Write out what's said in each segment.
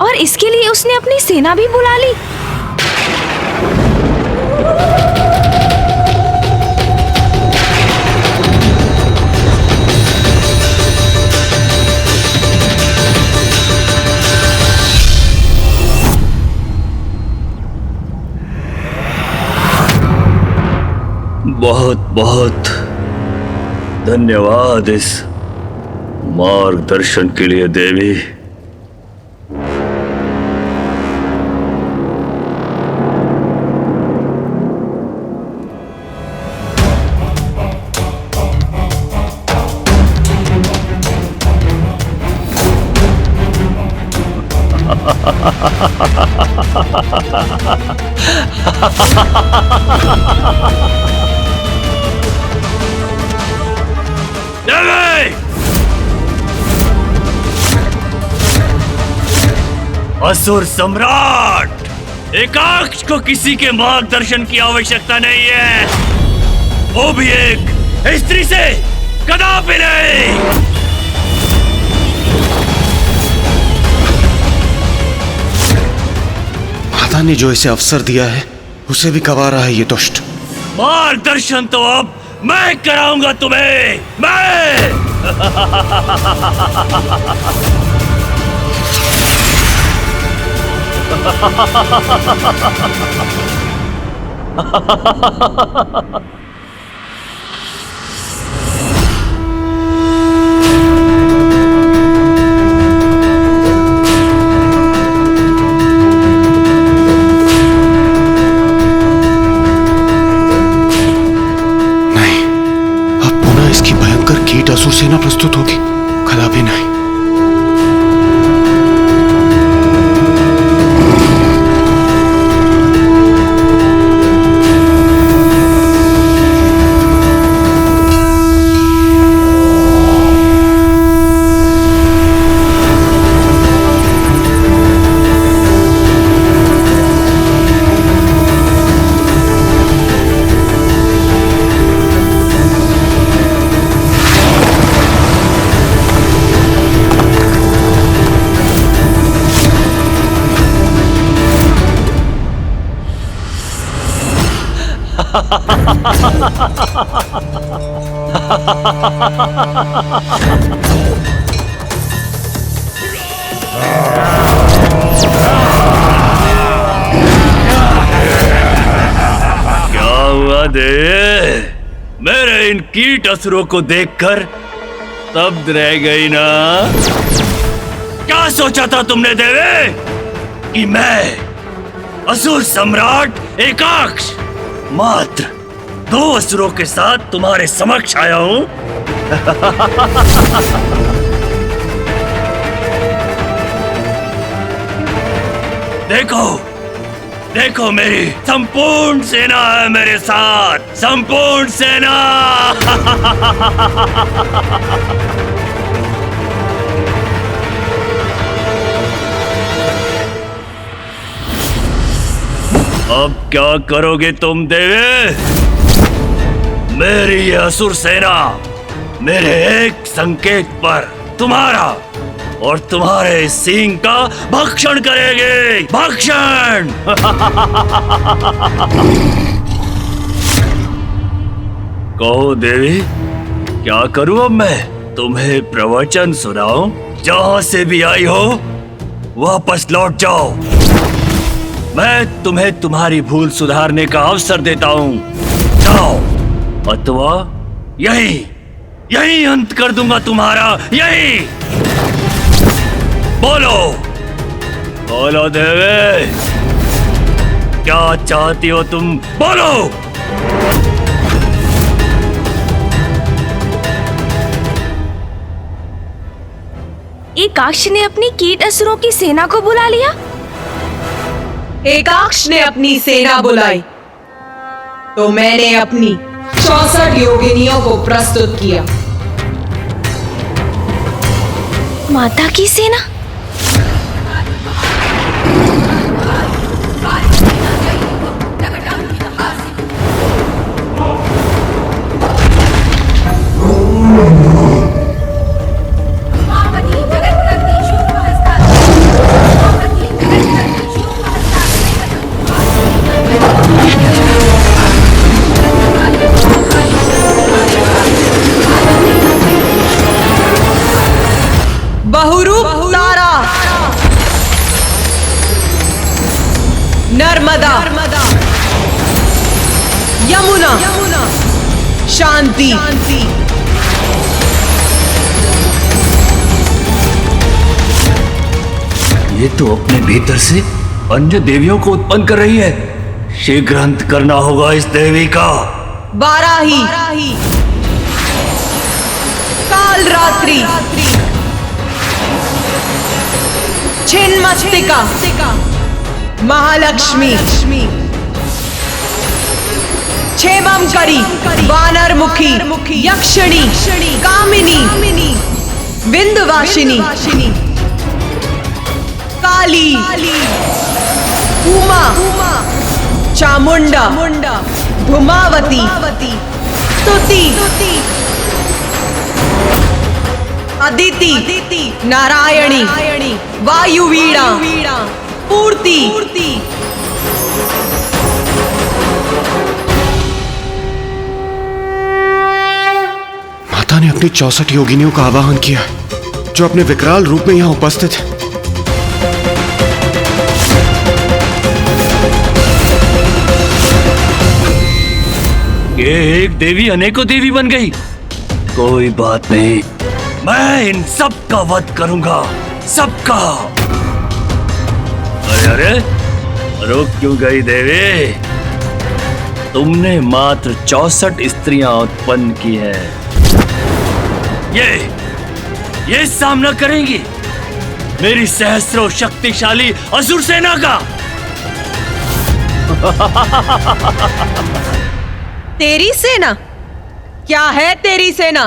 और इसके लिए उसने अपनी सेना भी बुला ली। बहुत बहुत धन्यवाद इस मार्गदर्शन के लिए देवी। असुर सम्राट एकाक्ष को किसी के मार्गदर्शन की आवश्यकता नहीं है, वो भी एक स्त्री से कदापि नहीं। माता ने जो इसे अवसर दिया है उसे भी गवा रहा है ये दुष्ट। मार्गदर्शन तो अब मैं कराऊंगा तुम्हें, मैं। कीट असुर सेना प्रस्तुत होगी, कदापि नहीं। क्या हुआ देवी? मेरे इन कीट असुरों को देखकर स्तब्ध रह गई ना? क्या सोचा था तुमने देवी कि मैं असुर सम्राट एकाक्ष मात्र 2 असुरों के साथ तुम्हारे समक्ष आया हूं? देखो देखो, मेरी संपूर्ण सेना है मेरे साथ, संपूर्ण सेना। अब क्या करोगे तुम देवी? मेरी ये असुर सेना मेरे एक संकेत पर तुम्हारा और तुम्हारे सींग का भक्षण करेगी, भक्षण। कहो देवी, क्या करूं अब मैं? तुम्हें प्रवचन सुनाऊं? जहां से भी आई हो वापस लौट जाओ। मैं तुम्हें तुम्हारी भूल सुधारने का अवसर देता हूं। जाओ, अथवा यही अंत कर दूंगा तुम्हारा, यही। बोलो बोलो देवी, क्या चाहती हो तुम? बोलो। एकाक्ष ने अपनी कीट असुरों की सेना को बुला लिया। एकाक्ष ने अपनी सेना बुलाई तो मैंने अपनी 64 योगिनियों को प्रस्तुत किया। माता की सेना? शांति। ये तो अपने भीतर से अन्य देवियों को उत्पन्न कर रही है। शीघ्र अंत करना होगा इस देवी का। वाराही, काल रात्रि, छिन्नमस्तिका, महालक्ष्मी, क्षेमंकरी, वानरमुखी, यक्षिणी, कामिनी, विंध्यवासिनी, काली, उमा, चामुंडा, धूमावती, स्तुति, अदिति, नारायणी, वायुवीणा, पूर्ति, माता ने अपनी 64 योगिनियों का आवाहन किया, जो अपने विकराल रूप में यहाँ उपस्थित है। ये एक देवी अनेकों देवी बन गई। कोई बात नहीं, मैं इन सब का वध करूंगा, सबका। अरे रुक क्यों गई देवी? तुमने मात्र 64 स्त्रियां उत्पन्न की है। ये सामना करेंगी मेरी सहस्रों शक्तिशाली असुर सेना का। तेरी सेना? क्या है तेरी सेना?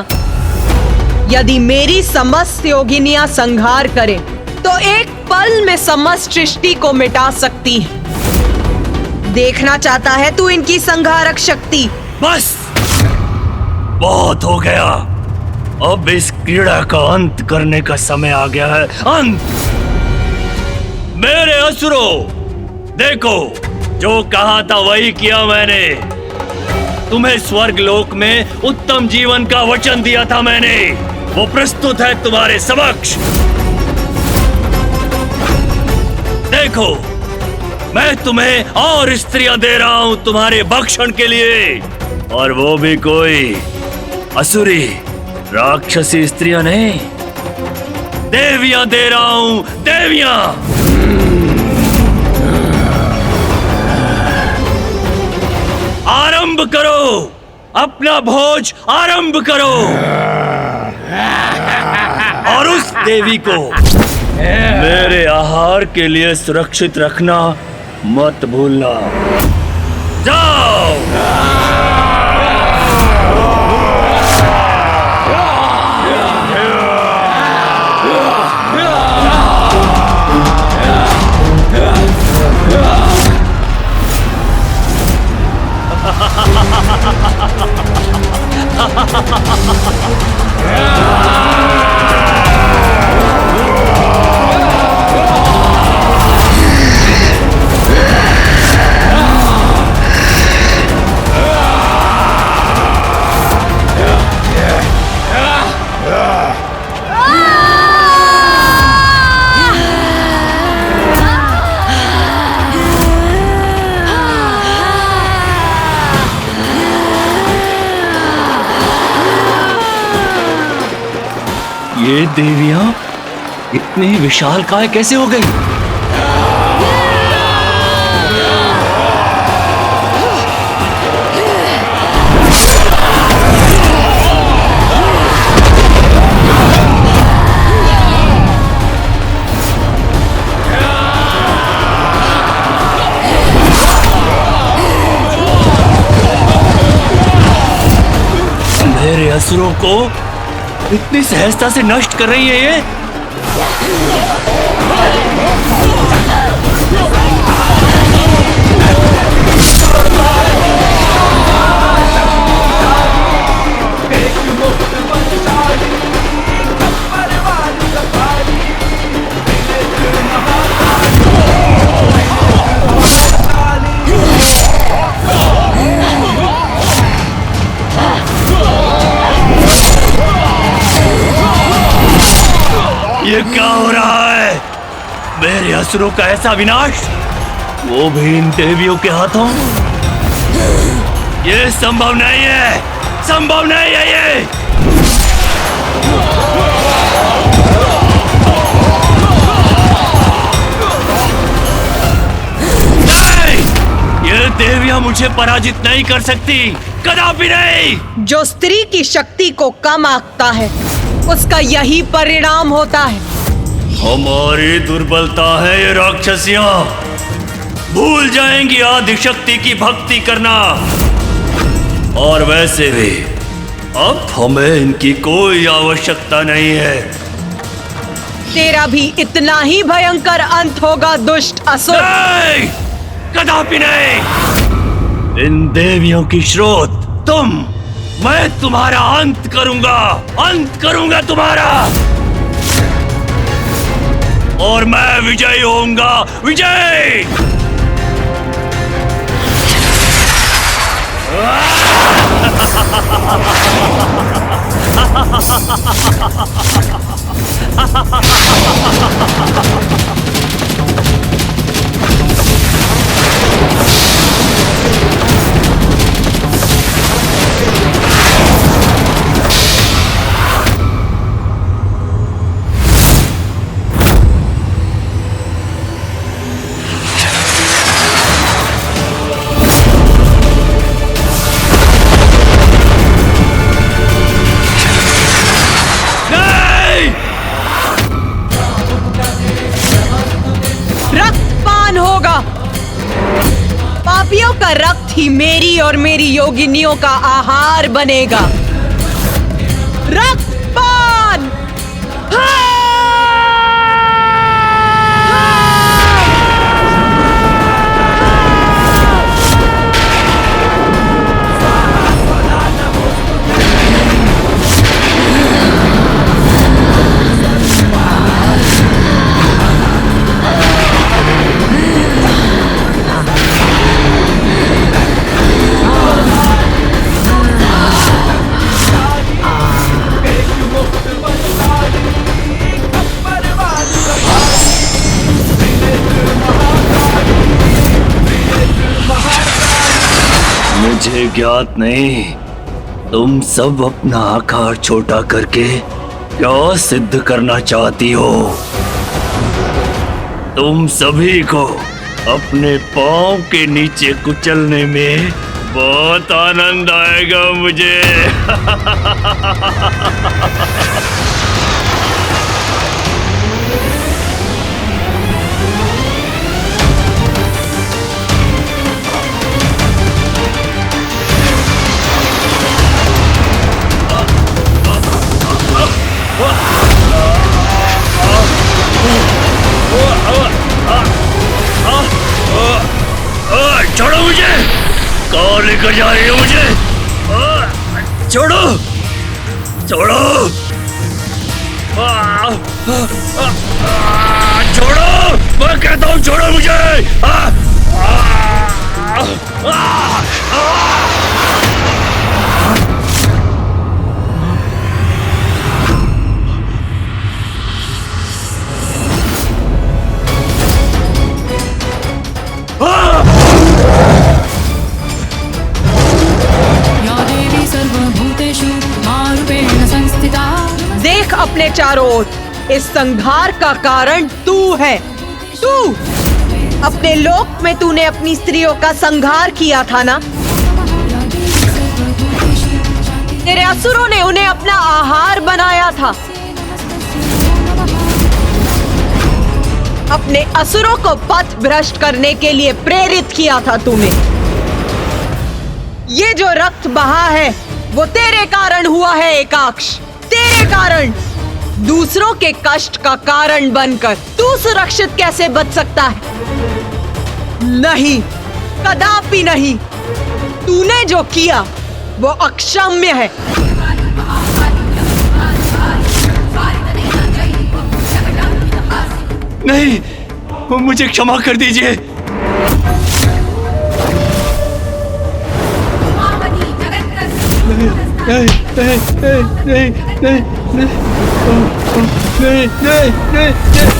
यदि मेरी समस्त योगिनियां संहार करें तो एक पल में समस्त सृष्टि को मिटा सकती है। देखना चाहता है तू इनकी संहारक शक्ति? बस बहुत हो गया। अब इस क्रीड़ा का अंत करने का समय आ गया है। अंत। मेरे असुरों, देखो, जो कहा था वही किया मैंने। तुम्हें स्वर्ग लोक में उत्तम जीवन का वचन दिया था मैंने, वो प्रस्तुत है तुम्हारे समक्ष। देखो, मैं तुम्हें और स्त्रियां दे रहा हूं तुम्हारे भक्षण के लिए, और वो भी कोई असुरी राक्षसी स्त्रियां नहीं, देवियां दे रहा हूं, देवियां। आरंभ करो, अपना भोज आरंभ करो, और उस देवी को मेरे आहार के लिए सुरक्षित रखना मत भूलना। जाओ। ये देवियां इतनी विशालकाय कैसे हो गई? मेरे असुरों को इतनी सहजता से नष्ट कर रही है ये। ये क्या हो रहा है? मेरे असुरों का ऐसा विनाश, वो भी इन देवियों के हाथों? ये संभव नहीं है, संभव नहीं है ये। नहीं, ये देवियां मुझे पराजित नहीं कर सकती, कदापि नहीं। जो स्त्री की शक्ति को कम आंकता है उसका यही परिणाम होता है। हमारी दुर्बलता है ये राक्षसियां, भूल जाएंगी आदिशक्ति की भक्ति करना। और वैसे भी अब हमें इनकी कोई आवश्यकता नहीं है। तेरा भी इतना ही भयंकर अंत होगा दुष्ट असुर। नहीं, कदापि नहीं। इन देवियों की स्रोत तुम, मैं तुम्हारा अंत करूंगा तुम्हारा। और मैं विजयी होऊंगा, विजय। रक्तपान होगा। पापियों का रक्त ही मेरी और मेरी योगिनियों का आहार बनेगा। रक्तपान। मुझे ज्ञात नहीं, तुम सब अपना आकार छोटा करके क्या सिद्ध करना चाहती हो। तुम सभी को अपने पांव के नीचे कुचलने में बहुत आनंद आएगा मुझे। छोड़ो मुझे, कहाँ लेकर जा रही हो मुझे? छोड़ो, छोड़ो, छोड़ो, मैं कहता हूँ छोड़ो मुझे। देख अपने चारों ओर, इस संहार का कारण तू है। तू अपने लोक में तूने अपनी स्त्रियों का संहार किया था ना। तेरे असुरों ने उन्हें अपना आहार बनाया था। अपने असुरों को पथ भ्रष्ट करने के लिए प्रेरित किया था तूने। ये जो रक्त बहा है वो तेरे कारण हुआ है एकाक्ष। तेरे कारण दूसरों के कष्ट का कारण बनकर तू सुरक्षित कैसे बच सकता है? नहीं, कदापि नहीं। तूने जो किया वो अक्षम्य है। नहीं, मुझे क्षमा कर दीजिए। नहीं, नहीं, नहीं, नहीं, नहीं, नहीं, नहीं, नहीं, नहीं, नहीं।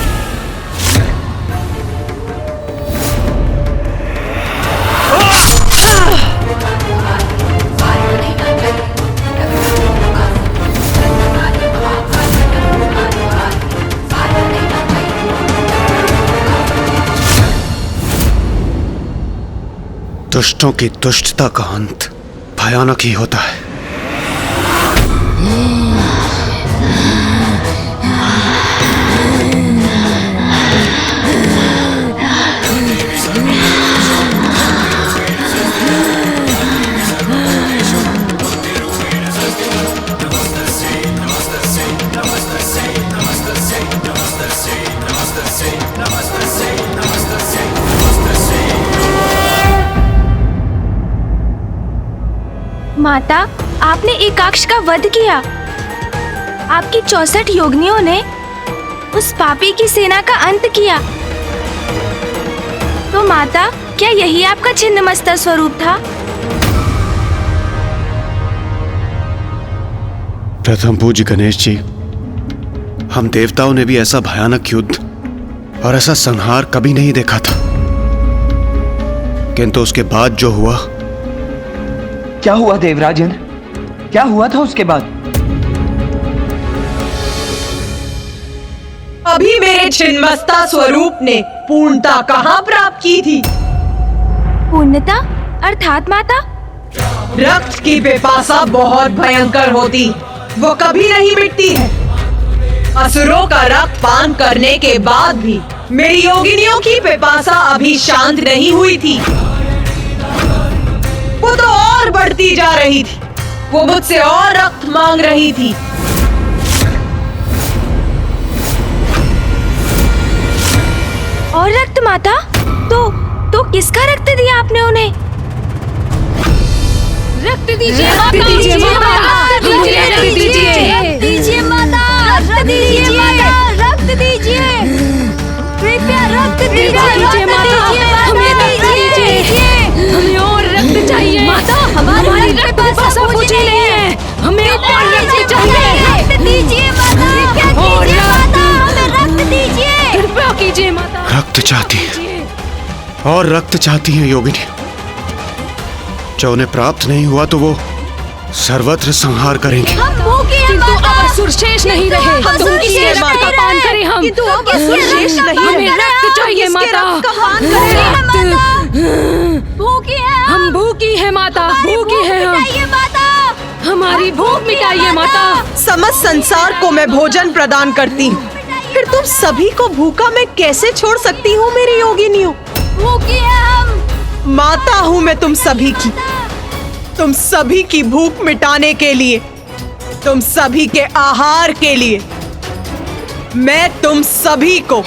दुष्टों की दुष्टता का अंत भयानक ही होता है। माता, आपने एकाक्ष का वध किया। आपकी 64 योगिनियों ने उस पापी की सेना का अंत किया। तो माता, क्या यही आपका छिन्नमस्ता स्वरूप था? प्रथम पूज्य गणेश जी, हम देवताओं ने भी ऐसा भयानक युद्ध और ऐसा संहार कभी नहीं देखा था। किंतु उसके बाद जो हुआ। क्या हुआ देवराजन? क्या हुआ था उसके बाद? अभी मेरे छिन्नमस्ता स्वरूप ने पूर्णता कहाँ प्राप्त की थी? पूर्णता अर्थात माता? रक्त की पिपासा बहुत भयंकर होती, वो कभी नहीं मिटती है। असुरों का रक्त पान करने के बाद भी मेरी योगिनियों की पिपासा अभी शांत नहीं हुई थी। वो तो और बढ़ती जा रही थी। वो मुझसे और रक्त मांग रही थी। और रक्त माता? तो किसका रक्त दिया आपने उन्हें? रक्त दीजिए माता, रक्त दीजिए माता, दीजिए माता, रक्त दीजिए माता, रक्त दीजिए, कृपया रक्त दीजिए माता, हमें दीजिए, हमें और रक्त चाहिए माता, हमारी रक्त पिपासा बुझी नहीं है, हमें और रक्त चाहिए, रक्त दीजिए माता, कीजिए माता, हमें रक्त दीजिए, कृपया कीजिए माता। रक्त चाहती है और रक्त चाहती है योगिनी। जो उन्हें प्राप्त नहीं हुआ तो वो सर्वत्र संहार करेंगे। किंतु अब असुर शेष नहीं रहे, तो उनकी रक्त का पान करें हम। किंतु अब असुर शेष नहीं रहे, हमें रक्त चाहिए माता, हम भूखी है माता, भूखी है हम, हमारी भूख मिटाइए माता। समस्त संसार को मैं भोजन प्रदान करती हूँ, फिर तुम सभी को भूखा मैं कैसे छोड़ सकती हूँ मेरी योगिनियों? भूखी है हम। माता हूँ मैं तुम सभी की, तुम सभी की भूख मिटाने के लिए, तुम सभी के आहार के लिए मैं तुम सभी को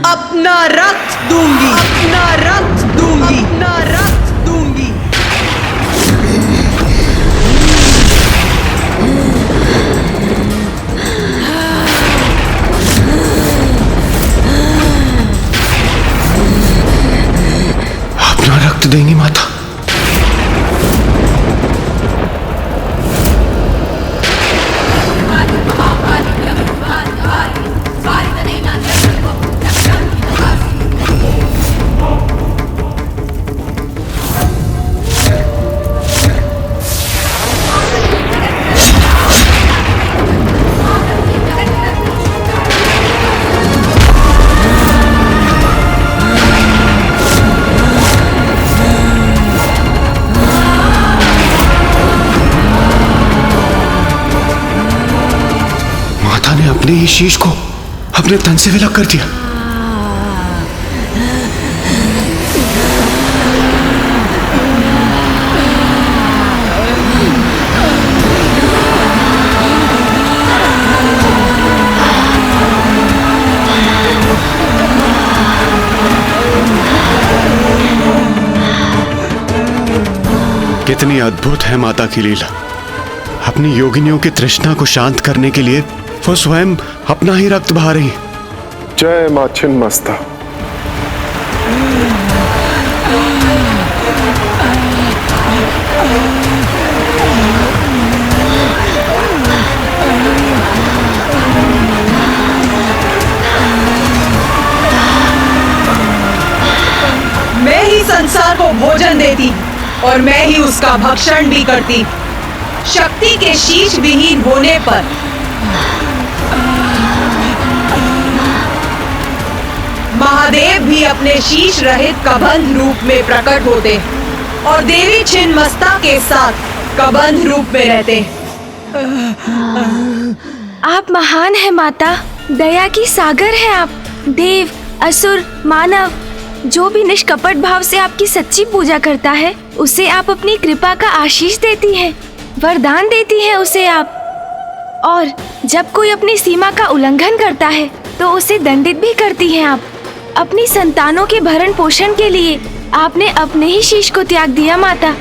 अपना रक्त दूंगी, अपना रक्त दूंगी, अपना रक्त दूंगी। अपना रक्त देंगी माता? अपने ही शीश को अपने तन से विलग कर दिया। कितनी अद्भुत है माता की लीला। अपनी योगिनियों की तृष्णा को शांत करने के लिए वो स्वयं अपना ही रक्त बहा रही। जय मां छिन्नमस्ता। मैं ही संसार को भोजन देती और मैं ही उसका भक्षण भी करती। शक्ति के शीश विहीन होने पर महादेव भी अपने शीश रहित कबंध रूप में प्रकट होते हैं और देवी छिन्नमस्ता के साथ कबंध रूप में रहते हैं। आप महान हैं माता, दया की सागर हैं आप। देव, असुर, मानव, जो भी निष्कपट भाव से आपकी सच्ची पूजा करता है उसे आप अपनी कृपा का आशीष देती हैं, वरदान देती हैं उसे आप। और जब कोई अपनी सीमा का उल्लंघन करता है तो उसे दंडित भी करती हैं आप। अपनी संतानों के भरण पोषण के लिए आपने अपने ही शीश को त्याग दिया माता।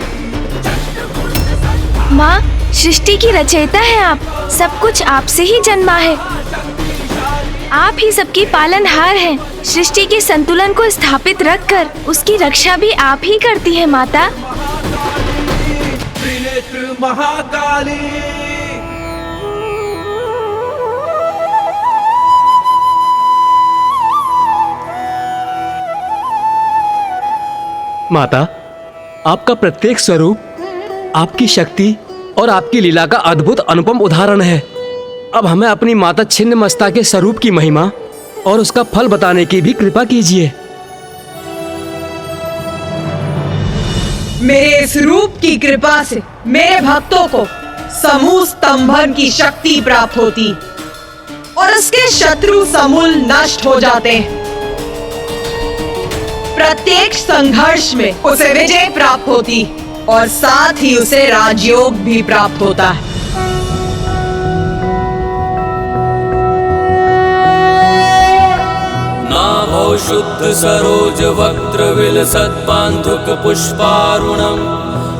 माँ, सृष्टि की रचयिता हैं आप, सब कुछ आपसे ही जन्मा है। आप ही सबकी पालनहार हैं। सृष्टि के संतुलन को स्थापित रखकर उसकी रक्षा भी आप ही करती हैं माता। माता, आपका प्रत्येक स्वरूप आपकी शक्ति और आपकी लीला का अद्भुत अनुपम उदाहरण है। अब हमें अपनी माता छिन्नमस्ता के स्वरूप की महिमा और उसका फल बताने की भी कृपा कीजिए। मेरे इस रूप की कृपा से मेरे भक्तों को समूह स्तंभन की शक्ति प्राप्त होती और उसके शत्रु समूल नष्ट हो जाते हैं। प्रत्येक संघर्ष में उसे विजय प्राप्त होती और साथ ही उसे राजयोग भी प्राप्त होता है। नाभौ शुद्ध सरोज वक्त्र विलसत् पान्थुक पुष्पारुणम्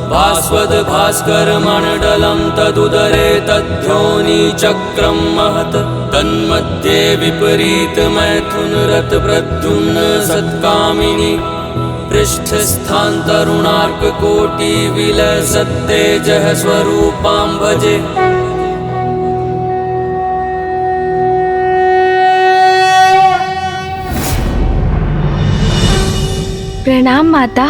भास्वद भास्कर मंडलम् तदुदरे तद्योनि चक्रं महत् तन्मध्ये विपरीत मैथुन रत प्रद्युम्न सत्कामिनी पृष्ठस्थान तरुणार्क कोटि विलसत्तेजः स्वरूपां भजे। प्रणाम माता।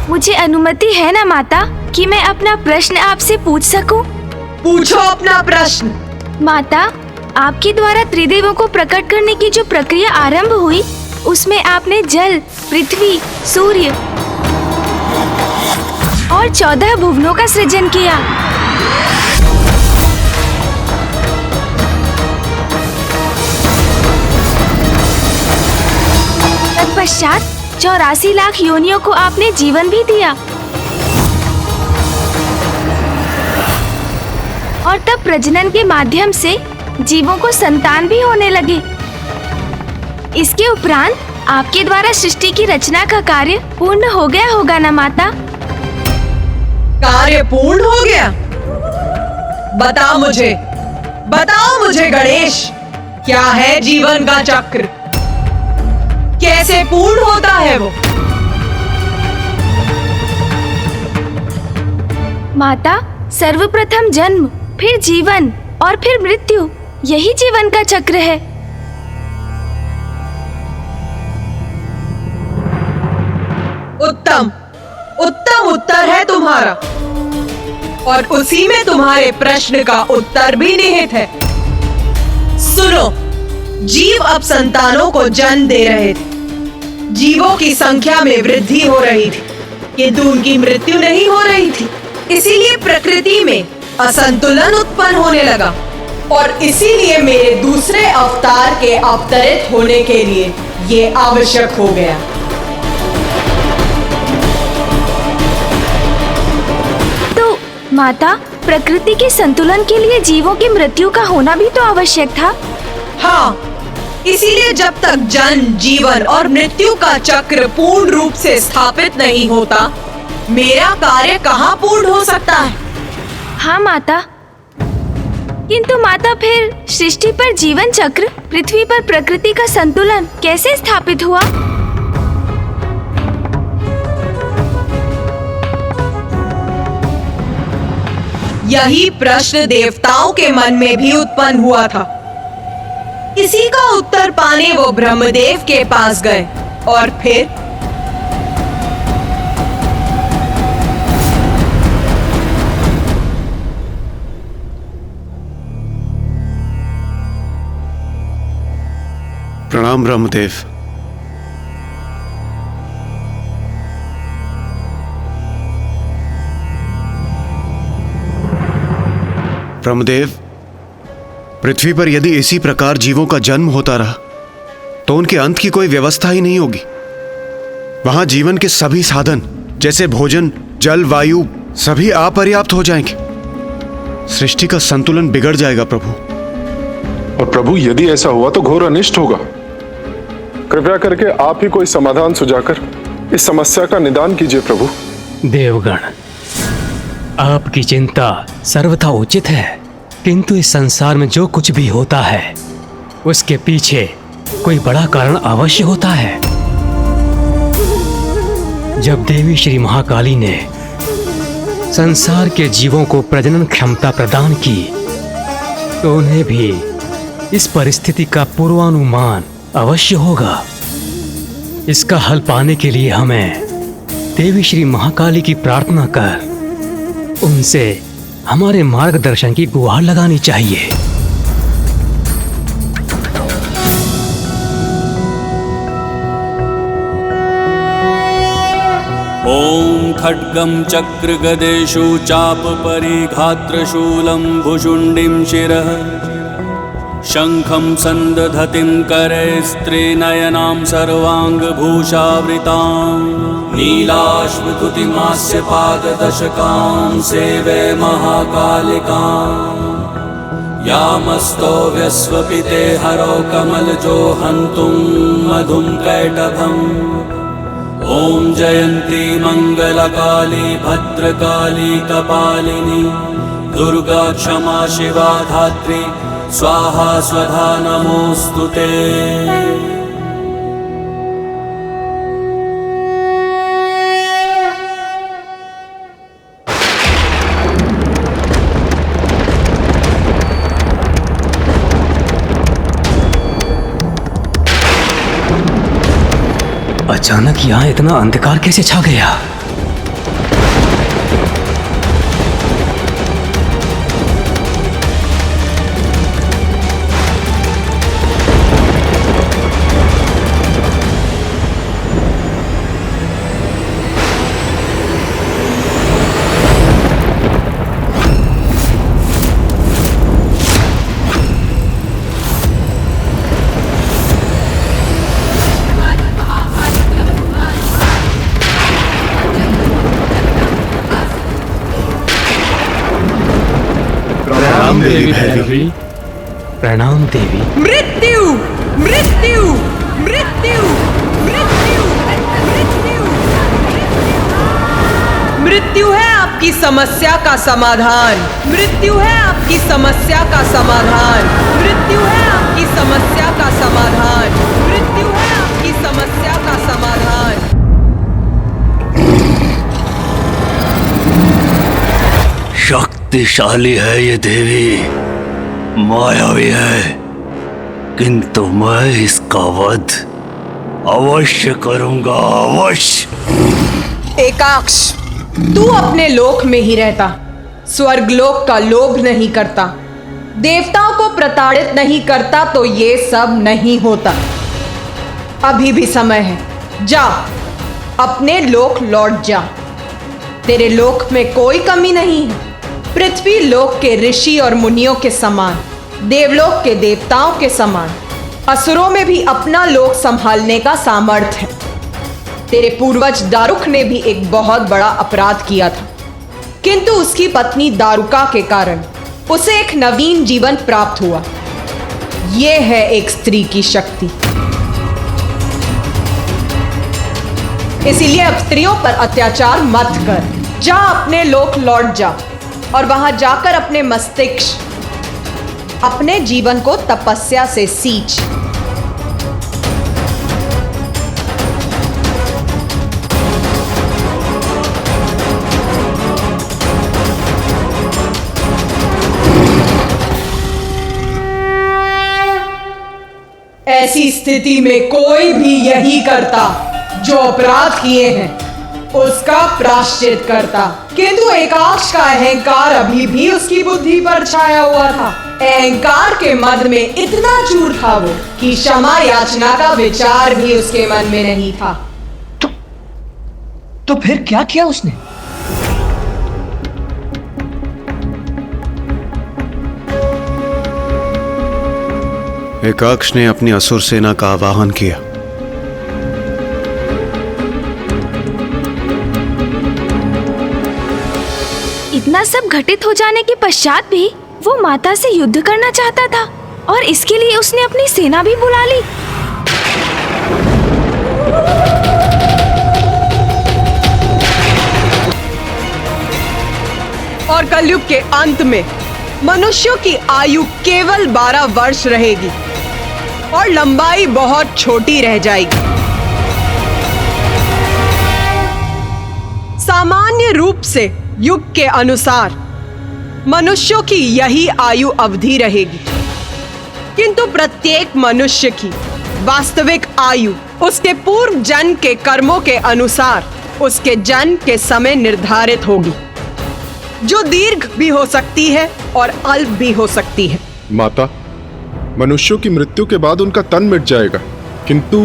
मुझे अनुमति है ना माता कि मैं अपना प्रश्न आपसे पूछ सकूं? पूछो अपना प्रश्न। माता, आपके द्वारा त्रिदेवों को प्रकट करने की जो प्रक्रिया आरंभ हुई उसमें आपने जल, पृथ्वी, सूर्य और 14 भुवनों का सृजन किया। तत्पश्चात 84 लाख योनियों को आपने जीवन भी दिया और तब प्रजनन के माध्यम से जीवों को संतान भी होने लगे। इसके उपरांत आपके द्वारा सृष्टि की रचना का कार्य पूर्ण हो गया होगा ना माता? कार्य पूर्ण हो गया? बताओ मुझे गणेश, क्या है जीवन का चक्र? कैसे पूर्ण होता है वो? माता, सर्वप्रथम जन्म, फिर जीवन और फिर मृत्यु, यही जीवन का चक्र है। उत्तम उत्तर है तुम्हारा और उसी में तुम्हारे प्रश्न का उत्तर भी निहित है। सुनो, जीव अब संतानों को जन्म दे रहे थे। जीवों की संख्या में वृद्धि हो रही थी किंतु उनकी मृत्यु नहीं हो रही थी। इसीलिए प्रकृति में असंतुलन उत्पन्न होने लगा और इसीलिए मेरे दूसरे अवतार के अवतरित होने के लिए ये आवश्यक हो गया। तो माता, प्रकृति के संतुलन के लिए जीवों की मृत्यु का होना भी तो आवश्यक था। हाँ, इसीलिए जब तक जन्म, जीवन और मृत्यु का चक्र पूर्ण रूप से स्थापित नहीं होता, मेरा कार्य कहाँ पूर्ण हो सकता है? हाँ माता, किंतु माता फिर सृष्टि पर जीवन चक्र, पृथ्वी पर प्रकृति का संतुलन कैसे स्थापित हुआ? यही प्रश्न देवताओं के मन में भी उत्पन्न हुआ था। इसी का उत्तर पाने वो ब्रह्मदेव के पास गए और फिर प्रणाम ब्रह्मदेव। ब्रह्मदेव, पृथ्वी पर यदि इसी प्रकार जीवों का जन्म होता रहा तो उनके अंत की कोई व्यवस्था ही नहीं होगी। वहां जीवन के सभी साधन जैसे भोजन, जल, वायु सभी अपर्याप्त हो जाएंगे। सृष्टि का संतुलन बिगड़ जाएगा प्रभु। और प्रभु, यदि ऐसा हुआ तो घोर अनिष्ट होगा। कृपया करके आप ही कोई समाधान सुझाकर इस समस्या का निदान कीजिए प्रभु। देवगण, आपकी चिंता सर्वथा उचित है, किंतु इस संसार में जो कुछ भी होता है उसके पीछे कोई बड़ा कारण अवश्य होता है। जब देवी श्री महाकाली ने संसार के जीवों को प्रजनन क्षमता प्रदान की तो उन्हें भी इस परिस्थिति का पूर्वानुमान अवश्य होगा। इसका हल पाने के लिए हमें देवी श्री महाकाली की प्रार्थना कर उनसे हमारे मार्गदर्शन की गुहार लगानी चाहिए। ॐ खड्गं चक्रगदेषु चापपरिघात्रशूलं भुशुण्डिं शिरः शङ्खं सन्दधतिं करे स्त्रीनयनां सर्वाङ्गभूषावृतां नीलाश्मकुतिमास्य पाददशकां सेवे महाकालिकां यामस्तो व्यस्वपिते हरो कमलजो हन्तुं मधुं कैटभम्। ॐ जयन्ती मङ्गलकाली भद्रकाली कपालिनी दुर्गा क्षमा शिवा धात्री स्वाहा स्वधा नमोस्तुते। अचानक यहाँ इतना अंधकार कैसे छा गया? प्रणाम देवी। मृत्यु मृत्यु मृत्यु मृत्यु मृत्यु मृत्यु है आपकी समस्या का समाधान। मृत्यु है आपकी समस्या का समाधान। मृत्यु है आपकी समस्या का समाधान। मृत्यु है आपकी समस्या का समाधान। शक्तिशाली है ये देवी, मायावी है, किंतु मैं इसका वध अवश्य करूंगा, अवश्य। एकाक्ष, तू अपने लोक में ही रहता, स्वर्गलोक का लोभ नहीं करता, देवताओं को प्रताड़ित नहीं करता तो ये सब नहीं होता। अभी भी समय है, जा अपने लोक लौट जा। तेरे लोक में कोई कमी नहीं है। पृथ्वी लोक के ऋषि और मुनियों के समान, देवलोक के देवताओं के समान, असुरों में भी अपना लोक संभालने का सामर्थ्य है। तेरे पूर्वज दारुक ने भी एक बहुत बड़ा अपराध किया था, किंतु उसकी पत्नी दारुका के कारण उसे एक नवीन जीवन प्राप्त हुआ। यह है एक स्त्री की शक्ति। इसीलिए अब स्त्रियों पर अत्याचार मत कर। जा अपने लोक लौट जा और वहां जाकर अपने मस्तिष्क, अपने जीवन को तपस्या से सींच। ऐसी स्थिति में कोई भी यही करता जो अपराध किए हैं, उसका प्रायश्चित करता। किंतु एकाक्ष का अहंकार अभी भी उसकी बुद्धि पर छाया हुआ था। अहंकार के मद में इतना चूर था वो कि क्षमा याचना का विचार भी उसके मन में नहीं था। तो फिर क्या किया उसने? एकाक्ष ने अपनी असुर सेना का आवाहन किया। इतना सब घटित हो जाने के पश्चात भी वो माता से युद्ध करना चाहता था और इसके लिए उसने अपनी सेना भी बुला ली। और कलयुग के अंत में मनुष्यों की आयु केवल 12 वर्ष रहेगी और लंबाई बहुत छोटी रह जाएगी। सामान्य रूप से युग के अनुसार मनुष्यों की यही आयु अवधि रहेगी, किंतु प्रत्येक मनुष्य की वास्तविक आयु उसके पूर्व जन्म के कर्मों के अनुसार उसके जन्म के समय निर्धारित होगी, जो दीर्घ भी हो सकती है और अल्प भी हो सकती है। माता, मनुष्यों की मृत्यु के बाद उनका तन मिट जाएगा, किंतु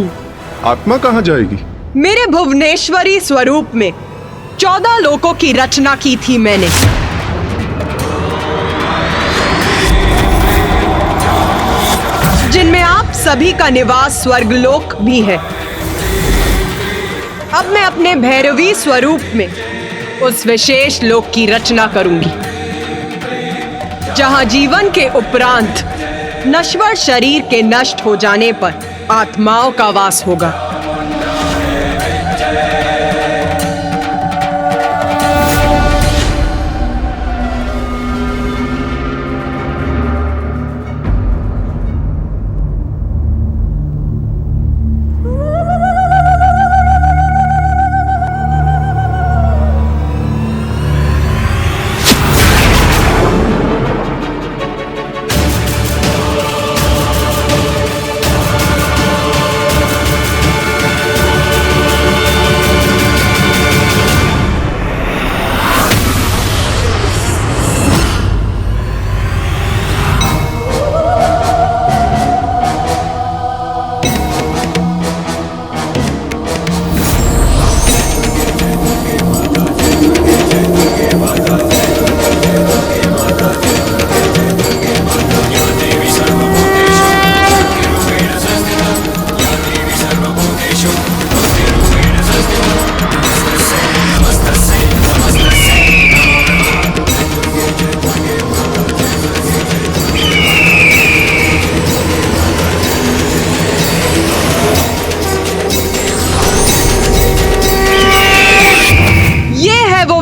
आत्मा कहाँ जाएगी? मेरे भुवनेश्वरी स्वरूप में 14 लोकों की रचना की थी मैंने। जिनमें आप सभी का निवास स्वर्गलोक भी है। अब मैं अपने भैरवी स्वरूप में उस विशेष लोक की रचना करूंगी, जहां जीवन के उपरांत नश्वर शरीर के नष्ट हो जाने पर आत्माओं का वास होगा।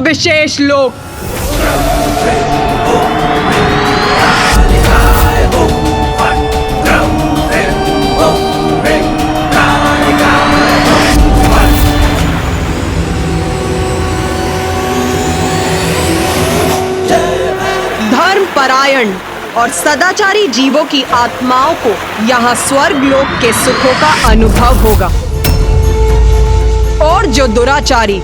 विशेष लोक। धर्म परायण और सदाचारी जीवों की आत्माओं को यहाँ स्वर्ग लोक के सुखों का अनुभव होगा, और जो दुराचारी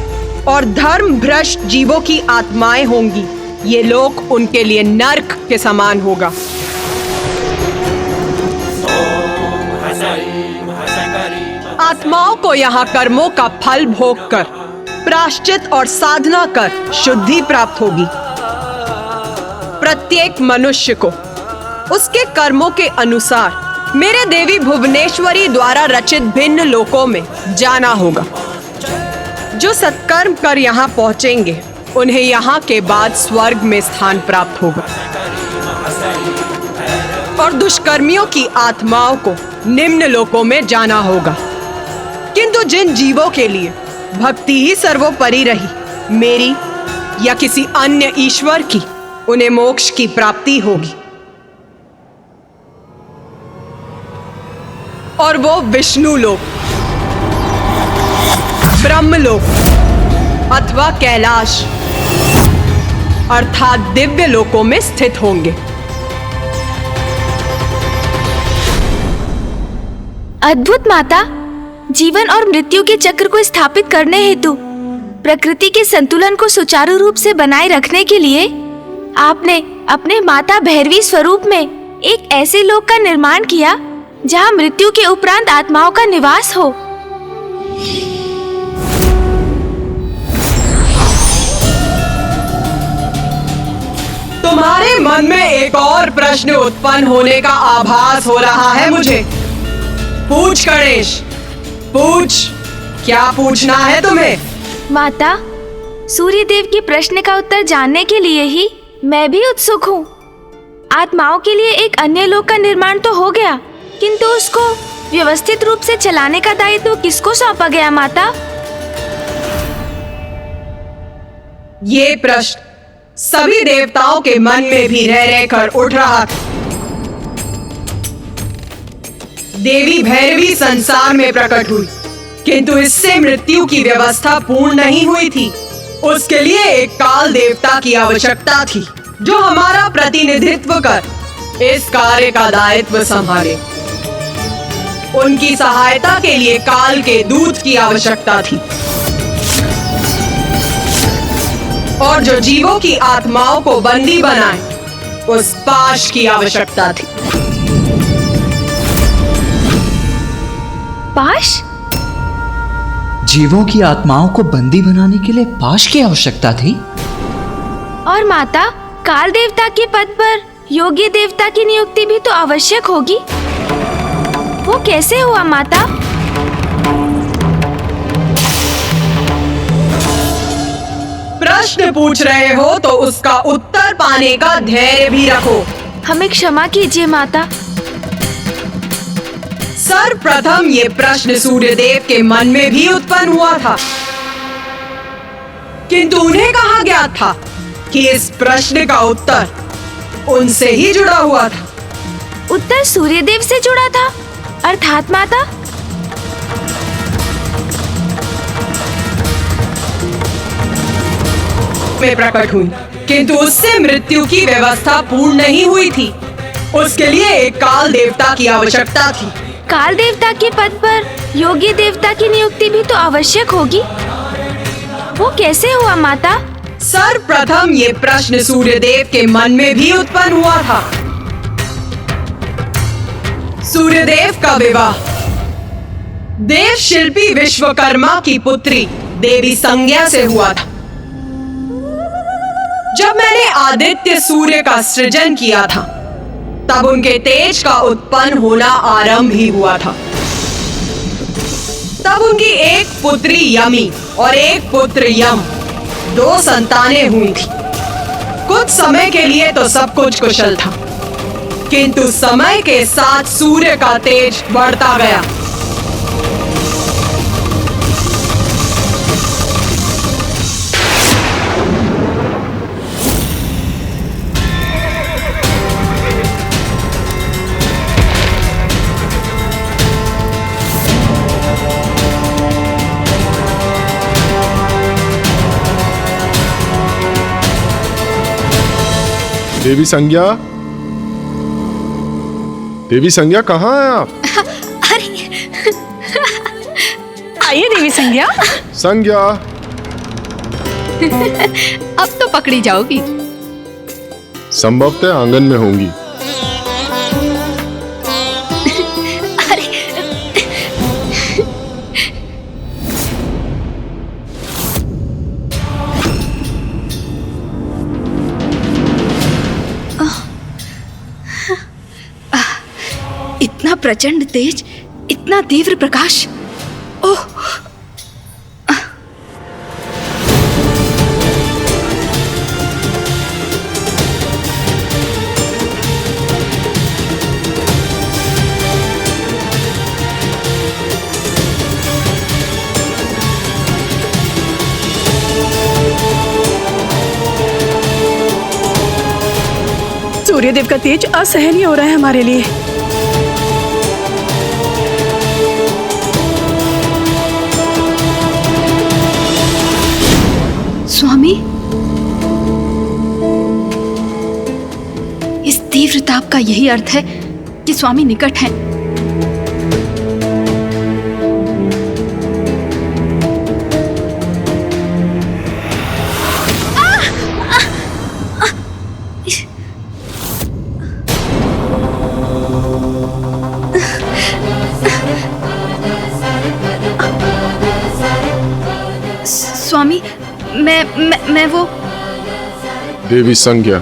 और धर्म भ्रष्ट जीवों की आत्माएं होंगी, ये लोक उनके लिए नर्क के समान होगा। आत्माओं को यहाँ कर्मों का फल भोग कर, प्रायश्चित और साधना कर शुद्धि प्राप्त होगी। प्रत्येक मनुष्य को उसके कर्मों के अनुसार मेरे देवी भुवनेश्वरी द्वारा रचित भिन्न लोकों में जाना होगा। जो सत्कर्म कर यहाँ पहुंचेंगे, उन्हें यहाँ के बाद स्वर्ग में स्थान प्राप्त होगा, और दुष्कर्मियों की आत्माओं को निम्न लोकों में जाना होगा। किंतु जिन जीवों के लिए भक्ति ही सर्वोपरि रही, मेरी या किसी अन्य ईश्वर की, उन्हें मोक्ष की प्राप्ति होगी, और वो विष्णु लोक, ब्रह्मलोक अथवा कैलाश अर्थात दिव्य लोकों में स्थित होंगे। अद्भुत माता, जीवन और मृत्यु के चक्र को स्थापित करने हेतु प्रकृति के संतुलन को सुचारू रूप से बनाए रखने के लिए आपने अपने माता भैरवी स्वरूप में एक ऐसे लोक का निर्माण किया जहां मृत्यु के उपरांत आत्माओं का निवास हो। तुम्हारे मन में एक और प्रश्न उत्पन्न होने का आभास हो रहा है मुझे। पूछ गणेश, पूछ, क्या पूछना है तुम्हें? माता, सूर्य देव के प्रश्न का उत्तर जानने के लिए ही मैं भी उत्सुक हूँ। आत्माओं के लिए एक अन्य लोक का निर्माण तो हो गया, किंतु उसको व्यवस्थित रूप से चलाने का दायित्व किसको सौंपा गया माता? ये प्रश्न सभी देवताओं के मन में भी रह रहकर उठ रहा था। देवी भैरवी संसार में प्रकट हुई, किंतु इससे मृत्यु की व्यवस्था पूर्ण नहीं हुई थी। उसके लिए एक काल देवता की आवश्यकता थी, जो हमारा प्रतिनिधित्व कर इस कार्य का दायित्व संभाले। उनकी सहायता के लिए काल के दूत की आवश्यकता थी, और जो जीवों की आत्माओं को बंदी बनाए, उस पाश की आवश्यकता थी। पाश? जीवों की आत्माओं को बंदी बनाने के लिए पाश की आवश्यकता थी। और माता, काल देवता के पद पर योग्य देवता की नियुक्ति भी तो आवश्यक होगी। वो कैसे हुआ माता? प्रश्न पूछ रहे हो तो उसका उत्तर पाने का धैर्य भी रखो। हमें क्षमा कीजिए माता। सर्वप्रथम ये प्रश्न सूर्यदेव के मन में भी उत्पन्न हुआ था, किंतु उन्हें कहा गया था कि इस प्रश्न का उत्तर उनसे ही जुड़ा हुआ था। उत्तर सूर्यदेव से जुड़ा था, अर्थात माता? में प्रकट हुई, किंतु उससे मृत्यु की व्यवस्था पूर्ण नहीं हुई थी। उसके लिए एक काल देवता की आवश्यकता थी। काल देवता के पद पर योग्य देवता की नियुक्ति भी तो आवश्यक होगी। वो कैसे हुआ माता? सर्वप्रथम ये प्रश्न सूर्यदेव के मन में भी उत्पन्न हुआ था। सूर्यदेव का विवाह देव शिल्पी विश्वकर्मा की पुत्री देवी संज्ञा से हुआ था। जब मैंने आदित्य सूर्य का सृजन किया था, तब उनके तेज का उत्पन्न होना आरंभ ही हुआ था। तब उनकी एक पुत्री यमी और एक पुत्र यम, 2 संतानें हुई थी। कुछ समय के लिए तो सब कुछ कुशल था, किंतु समय के साथ सूर्य का तेज बढ़ता गया। देवी संज्ञा, देवी संज्ञा कहाँ हैं आप? आइए देवी संज्ञा। संज्ञा, अब तो पकड़ी जाओगी। संभवतः आंगन में होंगी। इतना प्रचंड तेज, इतना तीव्र प्रकाश, ओह! सूर्यदेव का तेज असहनीय हो रहा है हमारे लिए। स्वामी, इस तीव्र ताप का यही अर्थ है कि स्वामी निकट हैं। मैं वो देवी संज्ञा,